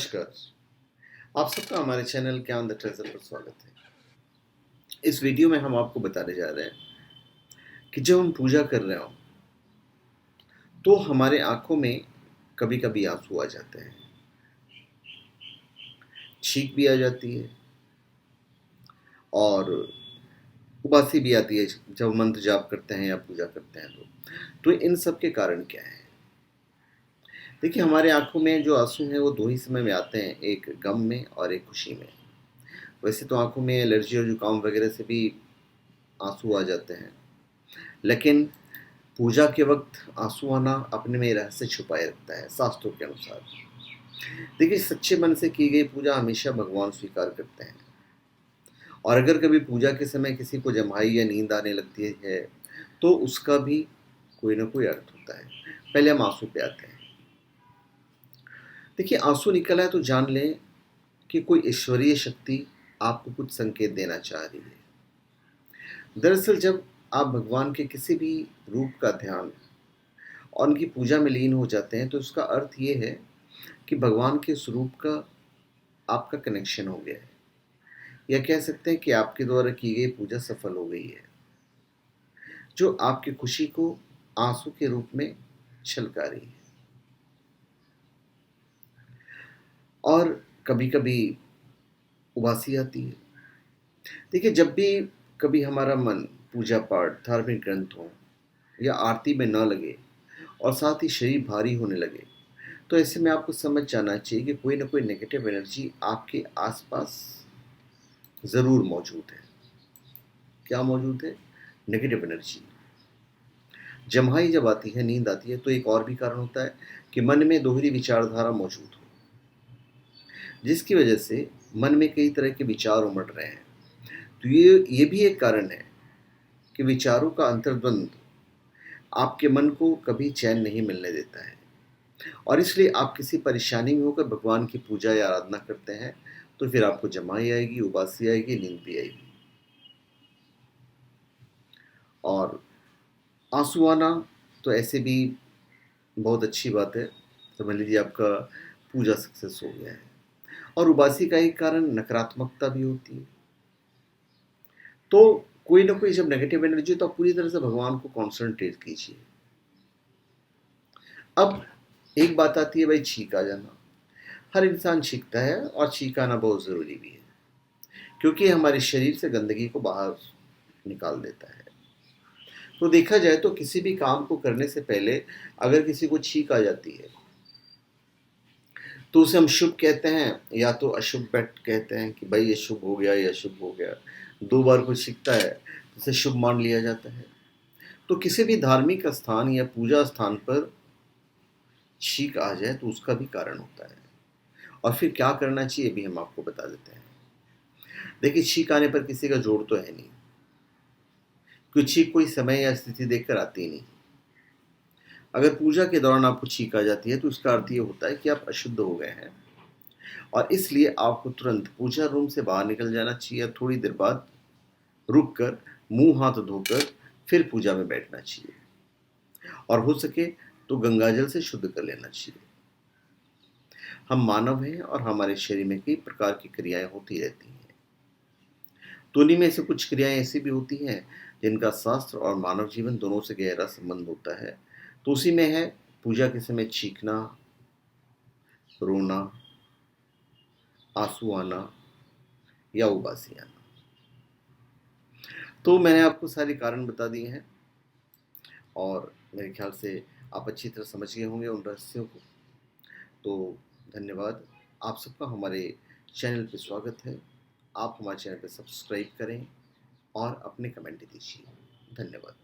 नमस्कार। आप सबका हमारे चैनल ज्ञान द ट्रेजर पर स्वागत है। इस वीडियो में हम आपको बताने जा रहे हैं कि जब हम पूजा कर रहे हो तो हमारे आंखों में कभी कभी आंसू आ जाते हैं, छींक भी आ जाती है और उबासी भी आती है जब हम मंत्र जाप करते हैं या पूजा करते हैं तो इन सब के कारण क्या है? देखिए, हमारे आंखों में जो आंसू हैं वो दो ही समय में आते हैं, एक गम में और एक खुशी में। वैसे तो आंखों में एलर्जी और जुकाम वगैरह से भी आंसू आ जाते हैं, लेकिन पूजा के वक्त आंसू आना अपने में रहस्य छुपाए रखता है शास्त्रों के अनुसार। देखिए, सच्चे मन से की गई पूजा हमेशा भगवान स्वीकार करते हैं, और अगर कभी पूजा के समय किसी को जम्हाई या नींद आने लगती है तो उसका भी कोई ना कोई अर्थ होता है। पहले हम आंसू पे आते हैं। देखिए, आंसू निकला है तो जान लें कि कोई ईश्वरीय शक्ति आपको कुछ संकेत देना चाह रही है। दरअसल जब आप भगवान के किसी भी रूप का ध्यान और उनकी पूजा में लीन हो जाते हैं तो उसका अर्थ ये है कि भगवान के स्वरूप का आपका कनेक्शन हो गया है, या कह सकते हैं कि आपके द्वारा की गई पूजा सफल हो गई है, जो आपकी खुशी को आंसू के रूप में छलका रही है। और कभी कभी उबासी आती है। देखिए, जब भी कभी हमारा मन पूजा पाठ, धार्मिक ग्रंथों या आरती में न लगे और साथ ही शरीर भारी होने लगे, तो ऐसे में आपको समझ जाना चाहिए कि कोई ना कोई नेगेटिव एनर्जी आपके आसपास ज़रूर मौजूद है। क्या मौजूद है? Negative energy. जम्हाई जब आती है, नींद आती है, तो एक और भी कारण होता है कि मन में दोहरी विचारधारा मौजूद हो, जिसकी वजह से मन में कई तरह के विचार उमड़ रहे हैं। तो ये भी एक कारण है कि विचारों का अंतर्द्वंद आपके मन को कभी चैन नहीं मिलने देता है, और इसलिए आप किसी परेशानी में होकर भगवान की पूजा या आराधना करते हैं तो फिर आपको जमाई आएगी, उबासी आएगी, नींद भी आएगी। और आंसू आना तो ऐसे भी बहुत अच्छी बात है। समझ लीजिए आपका पूजा सक्सेस हो गया है। और उबासी का एक कारण नकारात्मकता भी होती है। तो कोई ना कोई जब नेगेटिव एनर्जी, तो आप पूरी तरह से भगवान को कॉन्सेंट्रेट कीजिए। अब एक बात आती है भाई, छींक आ जाना। हर इंसान छींकता है और छींक आना बहुत ज़रूरी भी है, क्योंकि हमारे शरीर से गंदगी को बाहर निकाल देता है। तो देखा जाए तो किसी भी काम को करने से पहले अगर किसी को छींक आ जाती है तो उसे हम शुभ कहते हैं या तो अशुभ बैठ कहते हैं कि भाई ये शुभ हो गया या अशुभ हो गया। दो बार कोई छींकता है तो उसे शुभ मान लिया जाता है। तो किसी भी धार्मिक स्थान या पूजा स्थान पर छींक आ जाए तो उसका भी कारण होता है, और फिर क्या करना चाहिए भी हम आपको बता देते हैं। देखिए, छींक आने पर किसी का जोड़ तो है नहीं, क्योंकि छींक कोई समय या स्थिति देखकर आती नहीं। अगर पूजा के दौरान आपको छींक आ जाती है तो उसका अर्थ ये होता है कि आप अशुद्ध हो गए हैं, और इसलिए आपको तुरंत पूजा रूम से बाहर निकल जाना चाहिए। थोड़ी देर बाद रुक कर मुंह हाथ धोकर फिर पूजा में बैठना चाहिए, और हो सके तो गंगाजल से शुद्ध कर लेना चाहिए। हम मानव हैं और हमारे शरीर में कई प्रकार की क्रियाएं होती रहती हैं। तो उन्हीं में से कुछ क्रियाएं ऐसी भी होती हैं जिनका शास्त्र और मानव जीवन दोनों से गहरा संबंध होता है। तो उसी में है पूजा के समय चीखना, रोना, आंसू आना या उबासी आना। तो मैंने आपको सारे कारण बता दिए हैं, और मेरे ख्याल से आप अच्छी तरह समझ गए होंगे उन रहस्यों को। तो धन्यवाद। आप सबका हमारे चैनल पे स्वागत है। आप हमारे चैनल पे सब्सक्राइब करें और अपने कमेंट दीजिए। धन्यवाद।